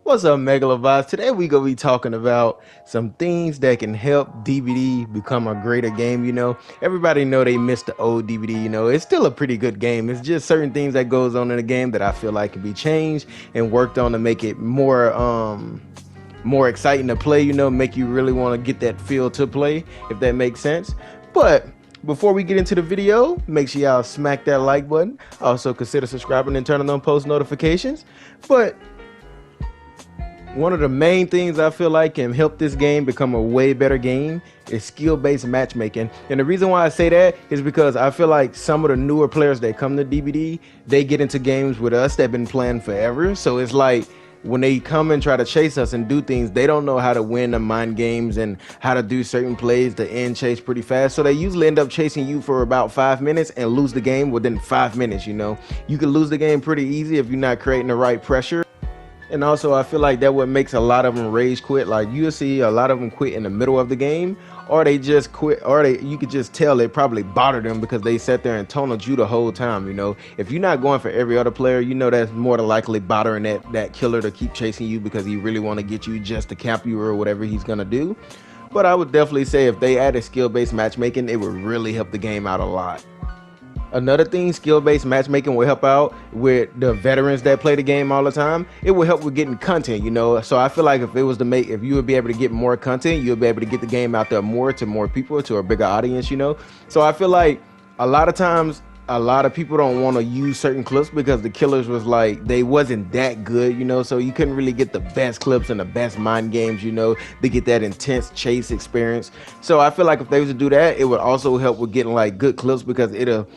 What's up, Megalobots? Today we gonna be talking about some things that can help DVD become a greater game. Everybody know they missed the old DVD. It's still a pretty good game. It's just certain things that goes on in the game that I feel like can be changed and worked on to make it more exciting to play. Make you really want to get that feel to play, if that makes sense. But before we get into the video, make sure y'all smack that like button. Also consider subscribing and turning on post notifications. But one of the main things I feel like can help this game become a way better game is skill-based matchmaking. And the reason why I say that is because I feel like some of the newer players that come to DVD, they get into games with us that have been playing forever. So it's like when they come and try to chase us and do things, they don't know how to win the mind games and how to do certain plays to end chase pretty fast. So they usually end up chasing you for about 5 minutes and lose the game within 5 minutes. You can lose the game pretty easy if you're not creating the right pressure. And also, I feel like that what makes a lot of them rage quit. Like you'll see a lot of them quit in the middle of the game, or they just quit, or you could just tell it probably bothered them because they sat there and tunneled you the whole time. If you're not going for every other player, that's more than likely bothering that killer to keep chasing you because he really want to get you just to cap you or whatever he's gonna do. But I would definitely say if they added skill-based matchmaking, it would really help the game out a lot. Another thing, skill-based matchmaking will help out with the veterans that play the game all the time. It will help with getting content, So I feel like if you would be able to get more content, you'll be able to get the game out there more to more people, to a bigger audience, So I feel like a lot of times, a lot of people don't want to use certain clips because the killers was like, they wasn't that good, so you couldn't really get the best clips and the best mind games, to get that intense chase experience. So I feel like if they was to do that, it would also help with getting like good clips because it'll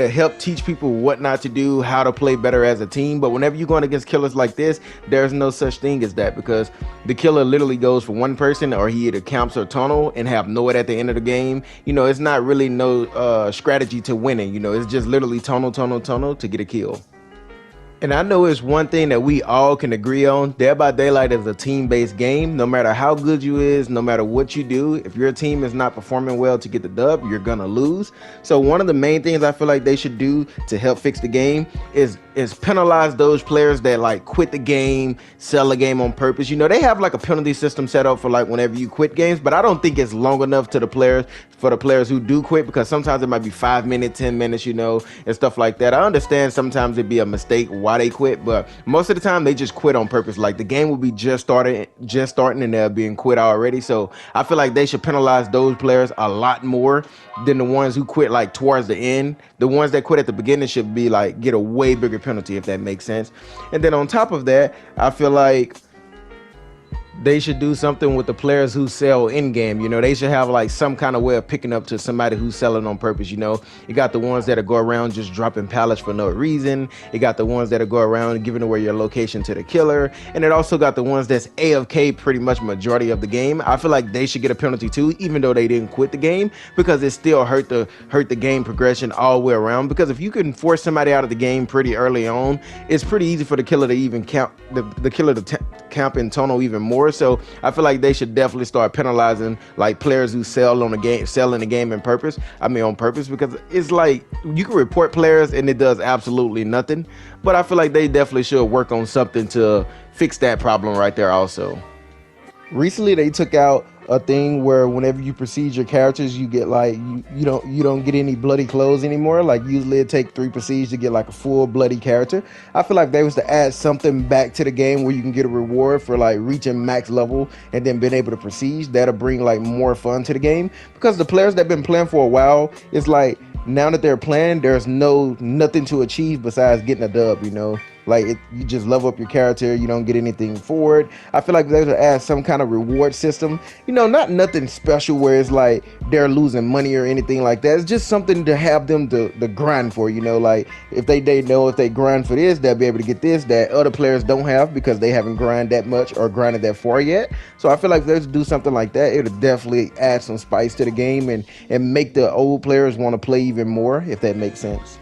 help teach people what not to do, how to play better as a team. But whenever you're going against killers like this, there's no such thing as that because the killer literally goes for one person, or he either camps or tunnel and have no it at the end of the game. It's not really no strategy to winning. It's just literally tunnel to get a kill. And I know it's one thing that we all can agree on. Dead by Daylight is a team-based game. No matter how good you is, no matter what you do, if your team is not performing well to get the dub, you're gonna lose. So one of the main things I feel like they should do to help fix the game is penalize those players that like quit the game, sell the game on purpose. They have like a penalty system set up for like whenever you quit games, but I don't think it's long enough for the players who do quit, because sometimes it might be 5 minutes, 10 minutes, and stuff like that. I understand sometimes it'd be a mistake why they quit, but most of the time they just quit on purpose. Like the game will be just starting and they're being quit already. So I feel like they should penalize those players a lot more than the ones who quit like towards the end. The ones that quit at the beginning should be like get a way bigger penalty, if that makes sense. And then on top of that, I feel like they should do something with the players who sell in-game. They should have like some kind of way of picking up to somebody who's selling on purpose. You got the ones that go around just dropping pallets for no reason. You got the ones that go around giving away your location to the killer, and it also got the ones that's AFK pretty much majority of the game. I feel like they should get a penalty too, even though they didn't quit the game, because it still hurt the game progression all the way around. Because if you can force somebody out of the game pretty early on, it's pretty easy for the killer to even count the killer to camp and tunnel even more. So I feel like they should definitely start penalizing like players who sell in the game on purpose, because it's like you can report players and it does absolutely nothing. But I feel like they definitely should work on something to fix that problem right there also. Recently they took out a thing where whenever you prestige your characters, you get like you don't get any bloody clothes anymore. Like usually it take 3 prestige to get like a full bloody character. I feel like they was to add something back to the game where you can get a reward for like reaching max level and then being able to prestige. That'll bring like more fun to the game, because the players that been playing for a while, it's like now that they're playing, there's nothing to achieve besides getting a dub. Like you just level up your character, you don't get anything for it. I feel like they should add some kind of reward system, not nothing special where it's like they're losing money or anything like that. It's just something to have them to grind for. Like if they know if they grind for this, they'll be able to get this that other players don't have because they haven't grinded that much or grinded that far yet. So I feel like if they do something like that, it'll definitely add some spice to the game and make the old players want to play even more, if that makes sense.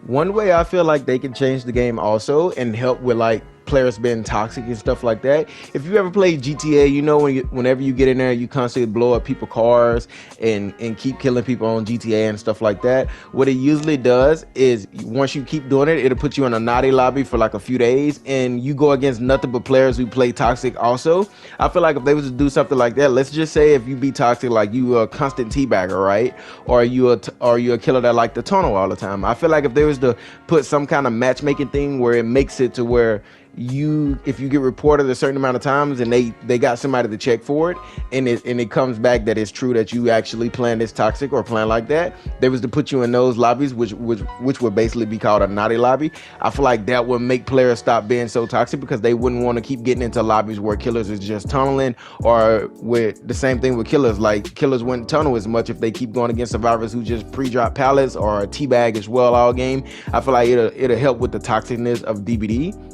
One way I feel like they can change the game also and help with like players being toxic and stuff like that. If you ever played GTA, you know whenever you get in there, you constantly blow up people's cars and keep killing people on GTA and stuff like that. What it usually does is once you keep doing it, it'll put you in a naughty lobby for like a few days, and you go against nothing but players who play toxic also. I feel like if they was to do something like that, let's just say if you be toxic, like you a constant teabagger, right? Or you a killer that like to tunnel all the time. I feel like if they was to put some kind of matchmaking thing where it makes it to where if you get reported a certain amount of times and they got somebody to check for it, and it comes back that it's true that you actually playing this toxic or playing like that, they was to put you in those lobbies, which would basically be called a naughty lobby. I feel like that would make players stop being so toxic, because they wouldn't want to keep getting into lobbies where killers is just tunneling, or with the same thing with killers, like killers wouldn't tunnel as much if they keep going against survivors who just pre-drop pallets or teabag as well all game. I feel like it'll help with the toxicness of DBD.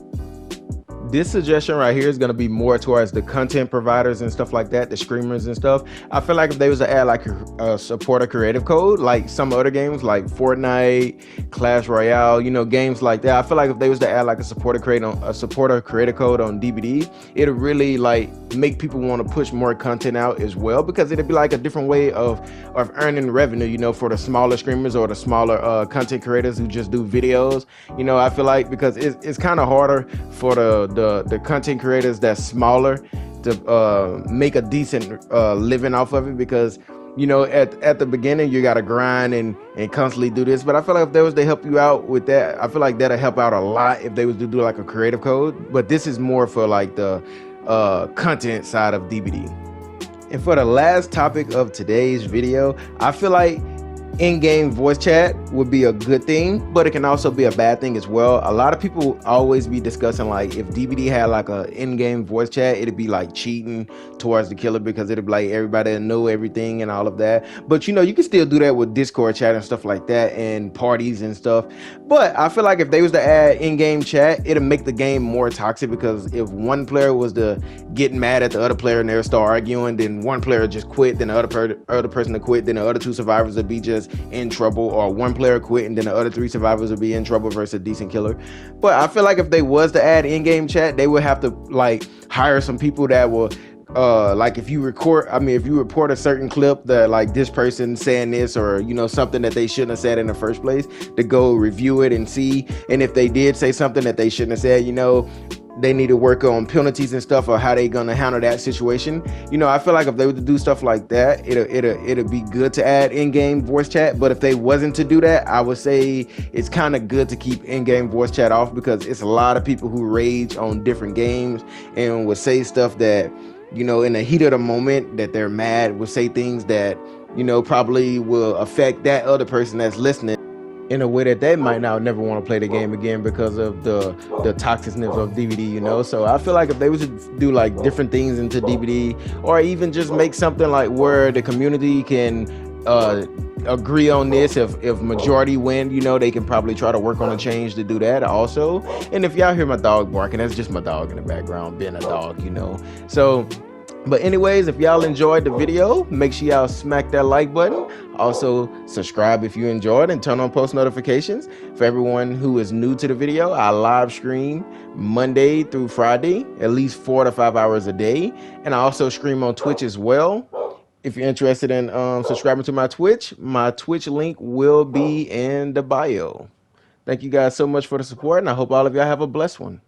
This suggestion right here is going to be more towards the content providers and stuff like that, the streamers and stuff. I feel like if they was to add like a supporter creative code, like some other games like Fortnite, Clash Royale, you know, games like that, I feel like if they was to add like a supporter creative code on DBD, it'll really like make people want to push more content out as well, because it'd be like a different way of earning revenue, you know, for the smaller streamers or the smaller content creators who just do videos. You know, I feel like because it's kind of harder for the content creators that's smaller to make a decent living off of it, because you know at the beginning you got to grind and constantly do this. But I feel like if they was to help you out with that, I feel like that'll help out a lot if they was to do like a creative code. But this is more for like the content side of DBD. And for the last topic of today's video, I feel like in-game voice chat would be a good thing, but it can also be a bad thing as well. A lot of people always be discussing like if DBD had like a in-game voice chat, it'd be like cheating towards the killer, because it'd be like everybody know everything and all of that. But you know, you can still do that with Discord chat and stuff like that, and parties and stuff. But I feel like if they was to add in-game chat, it'll make the game more toxic, because if one player was to get mad at the other player and they'll start arguing, then one player just quit, then the other person to quit, then the other two survivors would be just in trouble, or one player quit and then the other three survivors would be in trouble versus a decent killer. But I feel like if they was to add in-game chat, they would have to like hire some people that will like if you report a certain clip that like this person saying this, or you know, something that they shouldn't have said in the first place, to go review it and see, and if they did say something that they shouldn't have said, you know, they need to work on penalties and stuff, or how they gonna handle that situation. You know, I feel like if they were to do stuff like that, it'll be good to add in-game voice chat. But if they wasn't to do that, I would say it's kind of good to keep in-game voice chat off, because it's a lot of people who rage on different games and will say stuff that, you know, in the heat of the moment that they're mad, will say things that, you know, probably will affect that other person that's listening in a way that they might not never want to play the game again, because of the toxicness of DBD, you know. So I feel like if they was to do like different things into DBD, or even just make something like where the community can agree on this, if majority win, you know, they can probably try to work on a change to do that also. And if y'all hear my dog barking, that's just my dog in the background being a dog, you know. So but anyways, if y'all enjoyed the video, make sure y'all smack that like button. Also, subscribe if you enjoyed, and turn on post notifications. For everyone who is new to the video, I live stream Monday through Friday, at least 4 to 5 hours a day. And I also stream on Twitch as well. If you're interested in subscribing to my Twitch link will be in the bio. Thank you guys so much for the support, and I hope all of y'all have a blessed one.